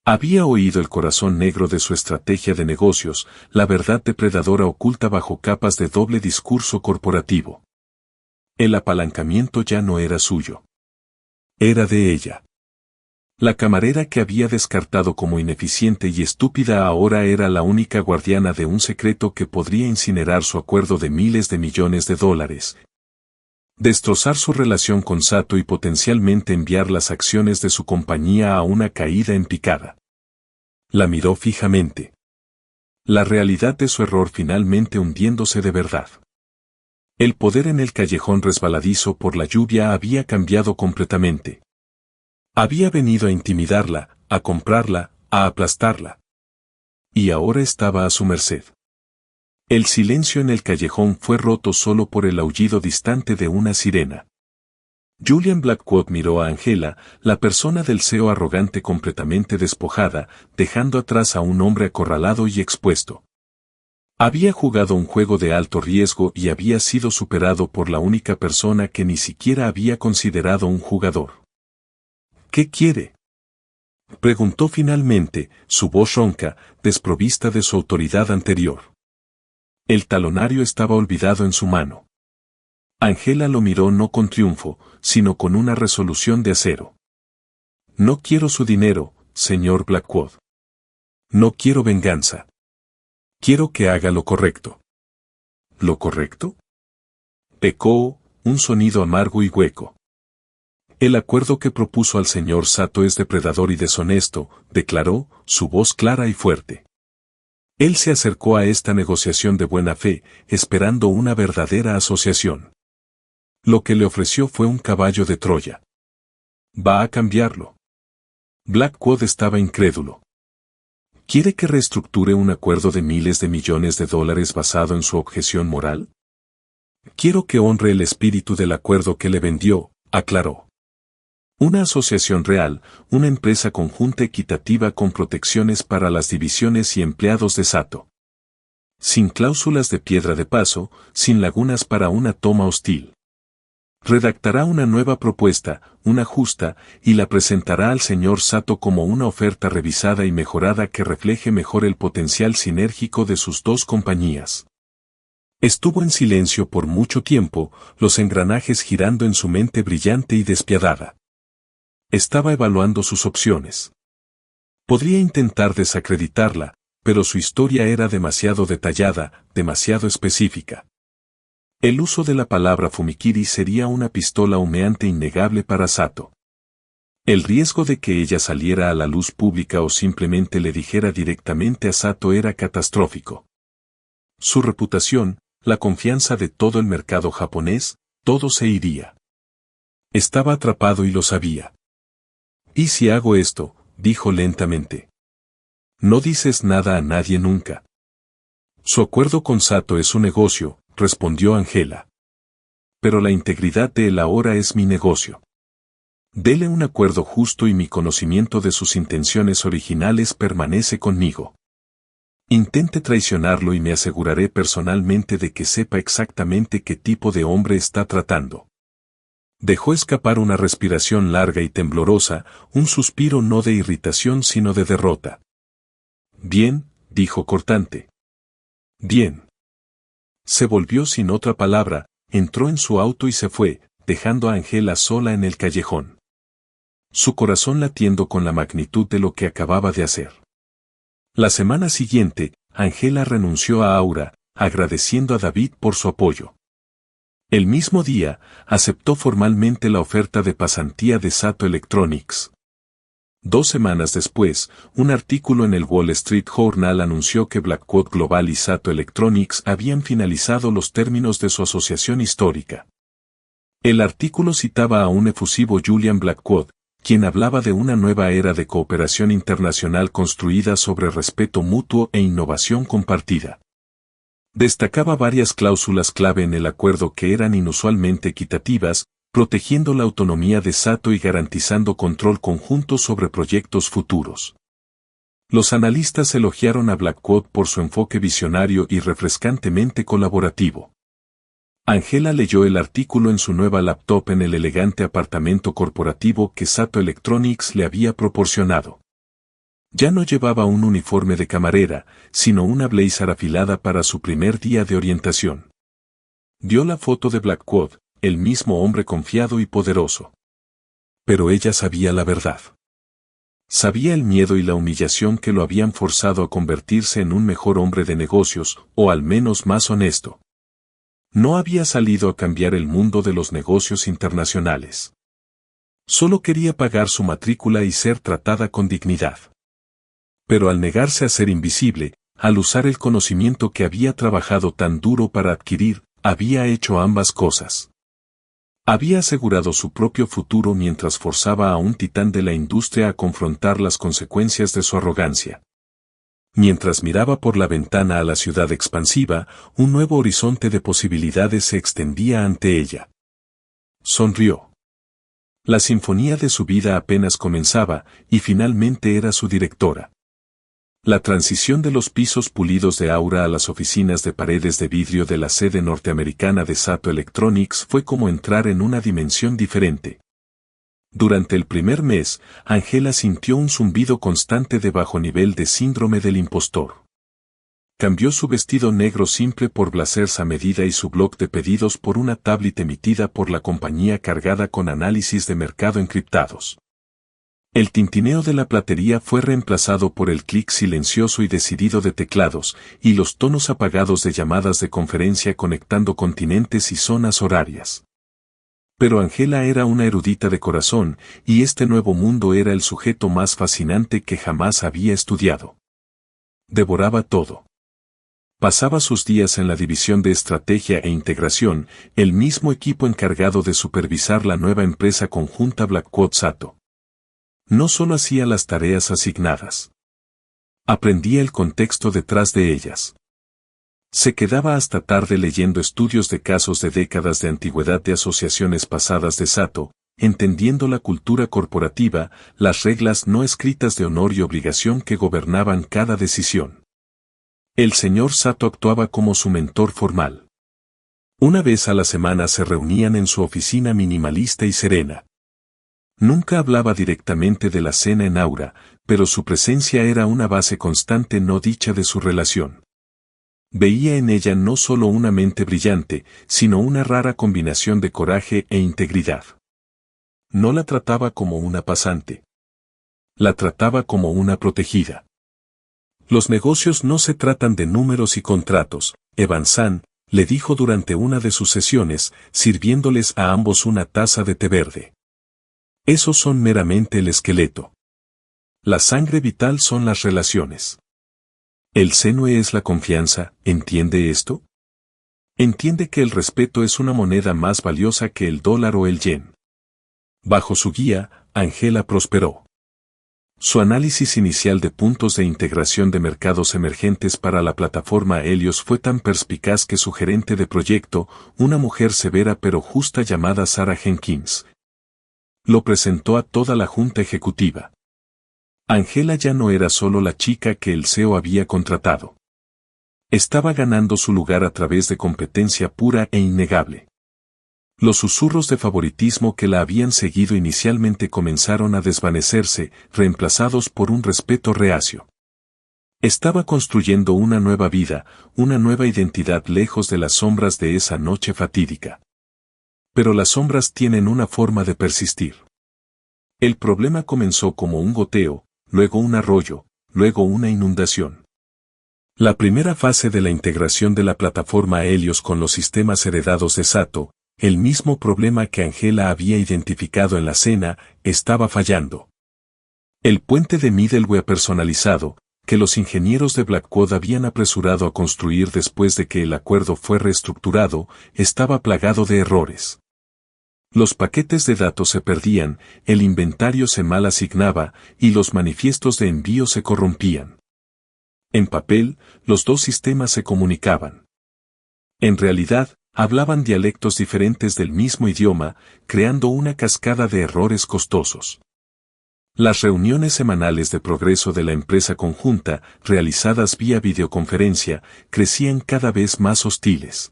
Había oído el corazón negro de su estrategia de negocios, la verdad depredadora oculta bajo capas de doble discurso corporativo. El apalancamiento ya no era suyo. Era de ella. La camarera que había descartado como ineficiente y estúpida ahora era la única guardiana de un secreto que podría incinerar su acuerdo de miles de millones de dólares. Destrozar su relación con Sato y potencialmente enviar las acciones de su compañía a una caída en picada. La miró fijamente. La realidad de su error finalmente hundiéndose de verdad. El poder en el callejón resbaladizo por la lluvia había cambiado completamente. Había venido a intimidarla, a comprarla, a aplastarla. Y ahora estaba a su merced. El silencio en el callejón fue roto solo por el aullido distante de una sirena. Julian Blackwood miró a Angela, la persona del CEO arrogante completamente despojada, dejando atrás a un hombre acorralado y expuesto. Había jugado un juego de alto riesgo y había sido superado por la única persona que ni siquiera había considerado un jugador. ¿Qué quiere?, preguntó finalmente, su voz ronca, desprovista de su autoridad anterior. El talonario estaba olvidado en su mano. Angela lo miró no con triunfo, sino con una resolución de acero. No quiero su dinero, señor Blackwood. No quiero venganza. Quiero que haga lo correcto. ¿Lo correcto?, ecoó, un sonido amargo y hueco. El acuerdo que propuso al señor Sato es depredador y deshonesto, declaró, su voz clara y fuerte. Él se acercó a esta negociación de buena fe, esperando una verdadera asociación. Lo que le ofreció fue un caballo de Troya. ¿Va a cambiarlo? Blackwood estaba incrédulo. ¿Quiere que reestructure un acuerdo de miles de millones de dólares basado en su objeción moral? Quiero que honre el espíritu del acuerdo que le vendió, aclaró. Una asociación real, una empresa conjunta equitativa con protecciones para las divisiones y empleados de Sato. Sin cláusulas de piedra de paso, sin lagunas para una toma hostil. Redactará una nueva propuesta, una justa, y la presentará al señor Sato como una oferta revisada y mejorada que refleje mejor el potencial sinérgico de sus dos compañías. Estuvo en silencio por mucho tiempo, los engranajes girando en su mente brillante y despiadada. Estaba evaluando sus opciones. Podría intentar desacreditarla, pero su historia era demasiado detallada, demasiado específica. El uso de la palabra Fumikiri sería una pistola humeante innegable para Sato. El riesgo de que ella saliera a la luz pública o simplemente le dijera directamente a Sato era catastrófico. Su reputación, la confianza de todo el mercado japonés, todo se iría. Estaba atrapado y lo sabía. ¿Y si hago esto?, dijo lentamente. No dices nada a nadie nunca. Su acuerdo con Sato es su negocio, respondió Angela. Pero la integridad de él ahora es mi negocio. Dele un acuerdo justo y mi conocimiento de sus intenciones originales permanece conmigo. Intente traicionarlo y me aseguraré personalmente de que sepa exactamente qué tipo de hombre está tratando. Dejó escapar una respiración larga y temblorosa, un suspiro no de irritación sino de derrota. Bien, dijo cortante. Bien. Se volvió sin otra palabra, entró en su auto y se fue, dejando a Angela sola en el callejón. Su corazón latiendo con la magnitud de lo que acababa de hacer. La semana siguiente, Angela renunció a Aura, agradeciendo a David por su apoyo. El mismo día, aceptó formalmente la oferta de pasantía de Sato Electronics. 2 semanas después, un artículo en el Wall Street Journal anunció que Blackwood Global y Sato Electronics habían finalizado los términos de su asociación histórica. El artículo citaba a un efusivo Julian Blackwood, quien hablaba de una nueva era de cooperación internacional construida sobre respeto mutuo e innovación compartida. Destacaba varias cláusulas clave en el acuerdo que eran inusualmente equitativas, protegiendo la autonomía de Sato y garantizando control conjunto sobre proyectos futuros. Los analistas elogiaron a Blackwood por su enfoque visionario y refrescantemente colaborativo. Angela leyó el artículo en su nueva laptop en el elegante apartamento corporativo que Sato Electronics le había proporcionado. Ya no llevaba un uniforme de camarera, sino una blazer afilada para su primer día de orientación. Vio la foto de Blackwood, el mismo hombre confiado y poderoso. Pero ella sabía la verdad. Sabía el miedo y la humillación que lo habían forzado a convertirse en un mejor hombre de negocios, o al menos más honesto. No había salido a cambiar el mundo de los negocios internacionales. Solo quería pagar su matrícula y ser tratada con dignidad. Pero al negarse a ser invisible, al usar el conocimiento que había trabajado tan duro para adquirir, había hecho ambas cosas. Había asegurado su propio futuro mientras forzaba a un titán de la industria a confrontar las consecuencias de su arrogancia. Mientras miraba por la ventana a la ciudad expansiva, un nuevo horizonte de posibilidades se extendía ante ella. Sonrió. La sinfonía de su vida apenas comenzaba, y finalmente era su directora. La transición de los pisos pulidos de Aura a las oficinas de paredes de vidrio de la sede norteamericana de Sato Electronics fue como entrar en una dimensión diferente. Durante el primer mes, Angela sintió un zumbido constante de bajo nivel de síndrome del impostor. Cambió su vestido negro simple por blazers a medida y su blog de pedidos por una tablet emitida por la compañía cargada con análisis de mercado encriptados. El tintineo de la platería fue reemplazado por el clic silencioso y decidido de teclados, y los tonos apagados de llamadas de conferencia conectando continentes y zonas horarias. Pero Angela era una erudita de corazón, y este nuevo mundo era el sujeto más fascinante que jamás había estudiado. Devoraba todo. Pasaba sus días en la división de estrategia e integración, el mismo equipo encargado de supervisar la nueva empresa conjunta Blackwood Sato. No solo hacía las tareas asignadas. Aprendía el contexto detrás de ellas. Se quedaba hasta tarde leyendo estudios de casos de décadas de antigüedad de asociaciones pasadas de Sato, entendiendo la cultura corporativa, las reglas no escritas de honor y obligación que gobernaban cada decisión. El señor Sato actuaba como su mentor formal. Una vez a la semana se reunían en su oficina minimalista y serena. Nunca hablaba directamente de la cena en Aura, pero su presencia era una base constante no dicha de su relación. Veía en ella no solo una mente brillante, sino una rara combinación de coraje e integridad. No la trataba como una pasante. La trataba como una protegida. Los negocios no se tratan de números y contratos, Evan-san, le dijo durante una de sus sesiones, sirviéndoles a ambos una taza de té verde. Esos son meramente el esqueleto. La sangre vital son las relaciones. El senue es la confianza, ¿entiende esto? Entiende que el respeto es una moneda más valiosa que el dólar o el yen. Bajo su guía, Angela prosperó. Su análisis inicial de puntos de integración de mercados emergentes para la plataforma Helios fue tan perspicaz que su gerente de proyecto, una mujer severa pero justa llamada Sarah Jenkins, lo presentó a toda la junta ejecutiva. Angela ya no era solo la chica que el CEO había contratado. Estaba ganando su lugar a través de competencia pura e innegable. Los susurros de favoritismo que la habían seguido inicialmente comenzaron a desvanecerse, reemplazados por un respeto reacio. Estaba construyendo una nueva vida, una nueva identidad lejos de las sombras de esa noche fatídica. Pero las sombras tienen una forma de persistir. El problema comenzó como un goteo, luego un arroyo, luego una inundación. La primera fase de la integración de la plataforma Helios con los sistemas heredados de Sato, el mismo problema que Angela había identificado en la cena, estaba fallando. El puente de middleware personalizado, que los ingenieros de Blackwood habían apresurado a construir después de que el acuerdo fue reestructurado, estaba plagado de errores. Los paquetes de datos se perdían, el inventario se mal asignaba, y los manifiestos de envío se corrompían. En papel, los dos sistemas se comunicaban. En realidad, hablaban dialectos diferentes del mismo idioma, creando una cascada de errores costosos. Las reuniones semanales de progreso de la empresa conjunta, realizadas vía videoconferencia, crecían cada vez más hostiles.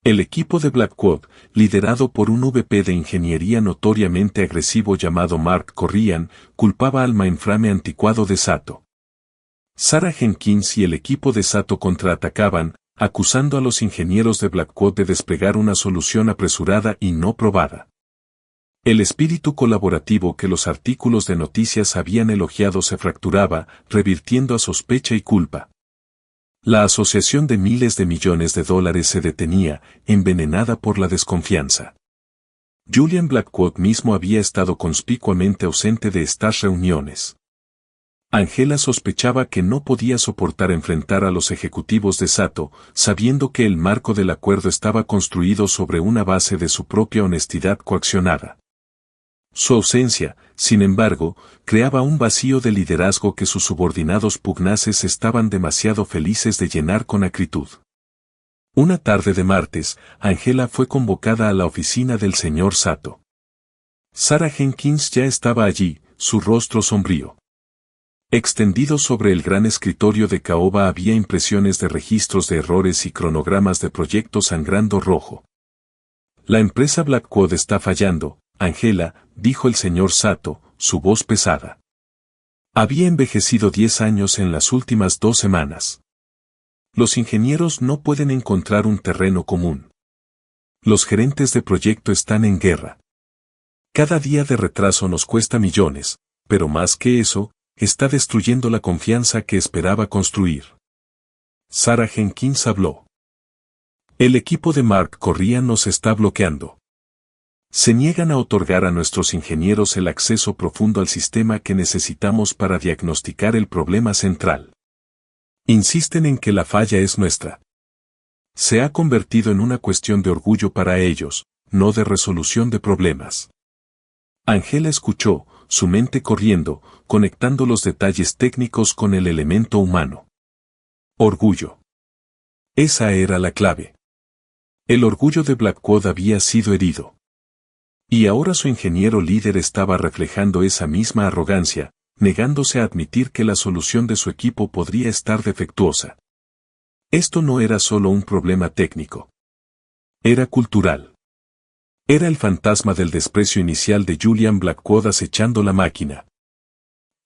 El equipo de Blackwood, liderado por un VP de ingeniería notoriamente agresivo llamado Mark Corrian, culpaba al mainframe anticuado de Sato. Sarah Jenkins y el equipo de Sato contraatacaban, acusando a los ingenieros de Blackwood de desplegar una solución apresurada y no probada. El espíritu colaborativo que los artículos de noticias habían elogiado se fracturaba, revirtiendo a sospecha y culpa. La asociación de miles de millones de dólares se detenía, envenenada por la desconfianza. Julian Blackwood mismo había estado conspicuamente ausente de estas reuniones. Angela sospechaba que no podía soportar enfrentar a los ejecutivos de Sato, sabiendo que el marco del acuerdo estaba construido sobre una base de su propia honestidad coaccionada. Su ausencia, sin embargo, creaba un vacío de liderazgo que sus subordinados pugnaces estaban demasiado felices de llenar con acritud. Una tarde de martes, Angela fue convocada a la oficina del señor Sato. Sarah Jenkins ya estaba allí, su rostro sombrío. Extendido sobre el gran escritorio de caoba había impresiones de registros de errores y cronogramas de proyectos sangrando rojo. La empresa Blackwood está fallando, Angela, dijo el señor Sato, su voz pesada. Había envejecido 10 años en las últimas 2 semanas. Los ingenieros no pueden encontrar un terreno común. Los gerentes de proyecto están en guerra. Cada día de retraso nos cuesta millones, pero más que eso, está destruyendo la confianza que esperaba construir. Sarah Jenkins habló. El equipo de Mark Correa nos está bloqueando. Se niegan a otorgar a nuestros ingenieros el acceso profundo al sistema que necesitamos para diagnosticar el problema central. Insisten en que la falla es nuestra. Se ha convertido en una cuestión de orgullo para ellos, no de resolución de problemas. Angela escuchó, su mente corriendo, conectando los detalles técnicos con el elemento humano. Orgullo. Esa era la clave. El orgullo de Blackwood había sido herido. Y ahora su ingeniero líder estaba reflejando esa misma arrogancia, negándose a admitir que la solución de su equipo podría estar defectuosa. Esto no era solo un problema técnico. Era cultural. Era el fantasma del desprecio inicial de Julian Blackwood acechando la máquina.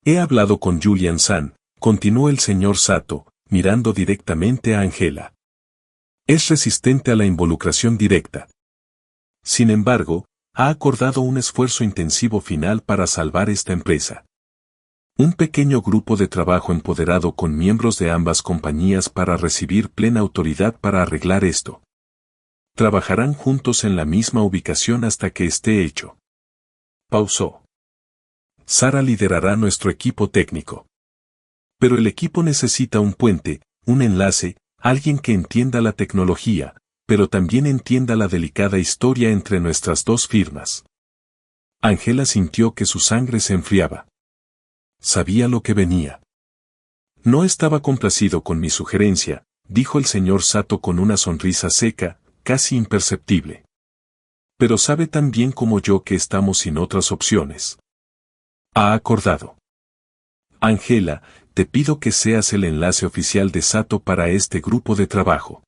He hablado con Julian-san, continuó el señor Sato, mirando directamente a Angela. Es resistente a la involucración directa. Sin embargo, ha acordado un esfuerzo intensivo final para salvar esta empresa. Un pequeño grupo de trabajo empoderado con miembros de ambas compañías para recibir plena autoridad para arreglar esto. Trabajarán juntos en la misma ubicación hasta que esté hecho. Pausó. Sarah liderará nuestro equipo técnico. Pero el equipo necesita un puente, un enlace, alguien que entienda la tecnología, pero también entienda la delicada historia entre nuestras dos firmas. Angela sintió que su sangre se enfriaba. Sabía lo que venía. No estaba complacido con mi sugerencia, dijo el señor Sato con una sonrisa seca, casi imperceptible. Pero sabe tan bien como yo que estamos sin otras opciones. Ha acordado. Angela, te pido que seas el enlace oficial de Sato para este grupo de trabajo.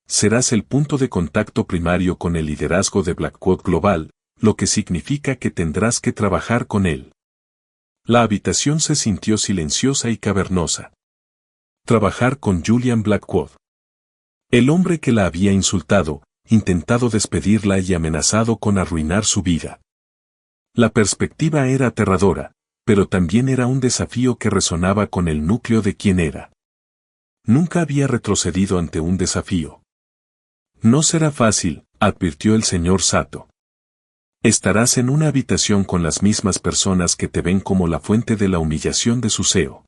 Serás el punto de contacto primario con el liderazgo de Blackwood Global, lo que significa que tendrás que trabajar con él. La habitación se sintió silenciosa y cavernosa. Trabajar con Julian Blackwood. El hombre que la había insultado, intentado despedirla y amenazado con arruinar su vida. La perspectiva era aterradora, pero también era un desafío que resonaba con el núcleo de quién era. Nunca había retrocedido ante un desafío. No será fácil, advirtió el señor Sato. Estarás en una habitación con las mismas personas que te ven como la fuente de la humillación de su CEO.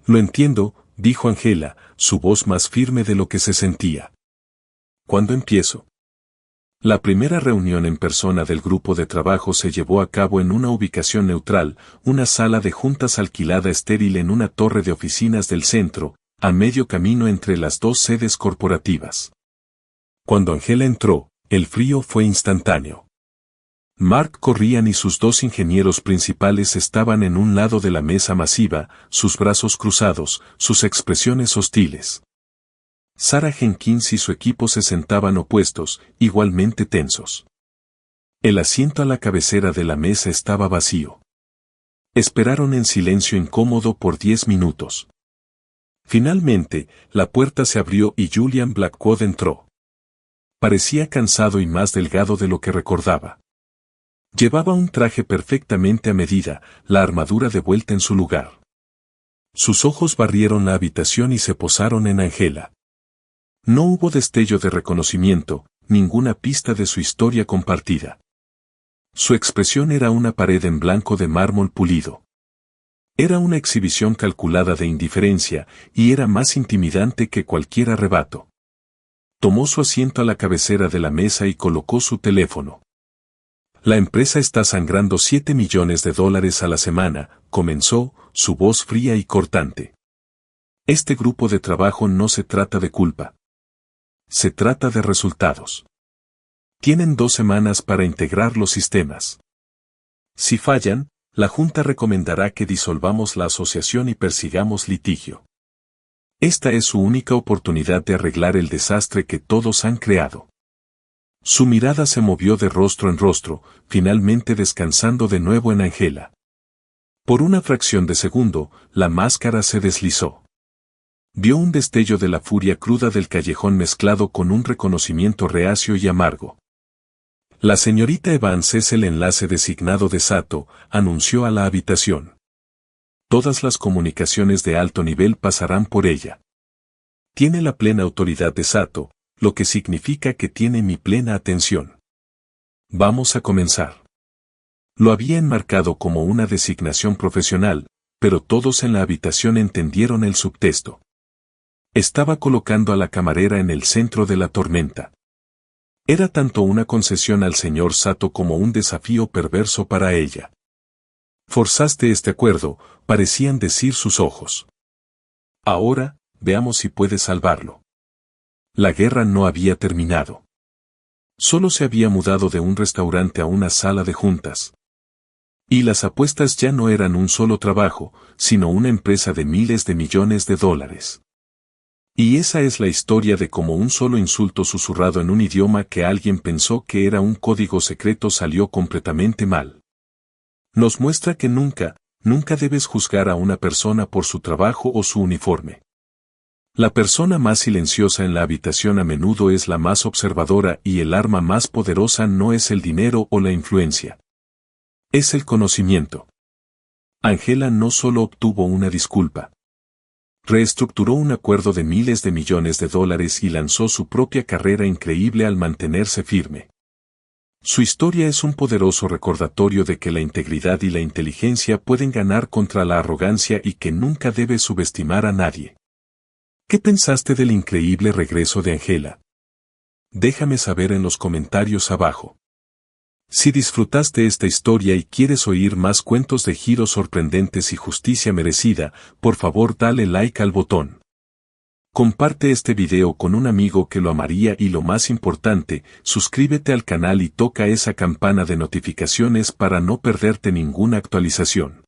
Lo entiendo, dijo Angela, su voz más firme de lo que se sentía. ¿Cuándo empiezo? La primera reunión en persona del grupo de trabajo se llevó a cabo en una ubicación neutral, una sala de juntas alquilada estéril en una torre de oficinas del centro, a medio camino entre las dos sedes corporativas. Cuando Angela entró, el frío fue instantáneo. Mark Corrian y sus dos ingenieros principales estaban en un lado de la mesa masiva, sus brazos cruzados, sus expresiones hostiles. Sarah Jenkins y su equipo se sentaban opuestos, igualmente tensos. El asiento a la cabecera de la mesa estaba vacío. Esperaron en silencio incómodo por 10 minutos. Finalmente, la puerta se abrió y Julian Blackwood entró. Parecía cansado y más delgado de lo que recordaba. Llevaba un traje perfectamente a medida, la armadura de vuelta en su lugar. Sus ojos barrieron la habitación y se posaron en Angela. No hubo destello de reconocimiento, ninguna pista de su historia compartida. Su expresión era una pared en blanco de mármol pulido. Era una exhibición calculada de indiferencia, y era más intimidante que cualquier arrebato. Tomó su asiento a la cabecera de la mesa y colocó su teléfono. La empresa está sangrando $7 millones a la semana, comenzó, su voz fría y cortante. Este grupo de trabajo no se trata de culpa. Se trata de resultados. Tienen 2 semanas para integrar los sistemas. Si fallan, la Junta recomendará que disolvamos la asociación y persigamos litigio. Esta es su única oportunidad de arreglar el desastre que todos han creado. Su mirada se movió de rostro en rostro, finalmente descansando de nuevo en Angela. Por una fracción de segundo, la máscara se deslizó. Vio un destello de la furia cruda del callejón mezclado con un reconocimiento reacio y amargo. La señorita Evans es el enlace designado de Sato, anunció a la habitación. Todas las comunicaciones de alto nivel pasarán por ella. Tiene la plena autoridad de Sato, lo que significa que tiene mi plena atención. Vamos a comenzar. Lo había enmarcado como una designación profesional, pero todos en la habitación entendieron el subtexto. Estaba colocando a la camarera en el centro de la tormenta. Era tanto una concesión al señor Sato como un desafío perverso para ella. Forzaste este acuerdo, parecían decir sus ojos. Ahora, veamos si puedes salvarlo. La guerra no había terminado. Solo se había mudado de un restaurante a una sala de juntas. Y las apuestas ya no eran un solo trabajo, sino una empresa de miles de millones de dólares. Y esa es la historia de cómo un solo insulto susurrado en un idioma que alguien pensó que era un código secreto salió completamente mal. Nos muestra que nunca debes juzgar a una persona por su trabajo o su uniforme. La persona más silenciosa en la habitación a menudo es la más observadora y el arma más poderosa no es el dinero o la influencia. Es el conocimiento. Angela no solo obtuvo una disculpa. Reestructuró un acuerdo de miles de millones de dólares y lanzó su propia carrera increíble al mantenerse firme. Su historia es un poderoso recordatorio de que la integridad y la inteligencia pueden ganar contra la arrogancia y que nunca debes subestimar a nadie. ¿Qué pensaste del increíble regreso de Angela? Déjame saber en los comentarios abajo. Si disfrutaste esta historia y quieres oír más cuentos de giros sorprendentes y justicia merecida, por favor dale like al botón. Comparte este video con un amigo que lo amaría y lo más importante, suscríbete al canal y toca esa campana de notificaciones para no perderte ninguna actualización.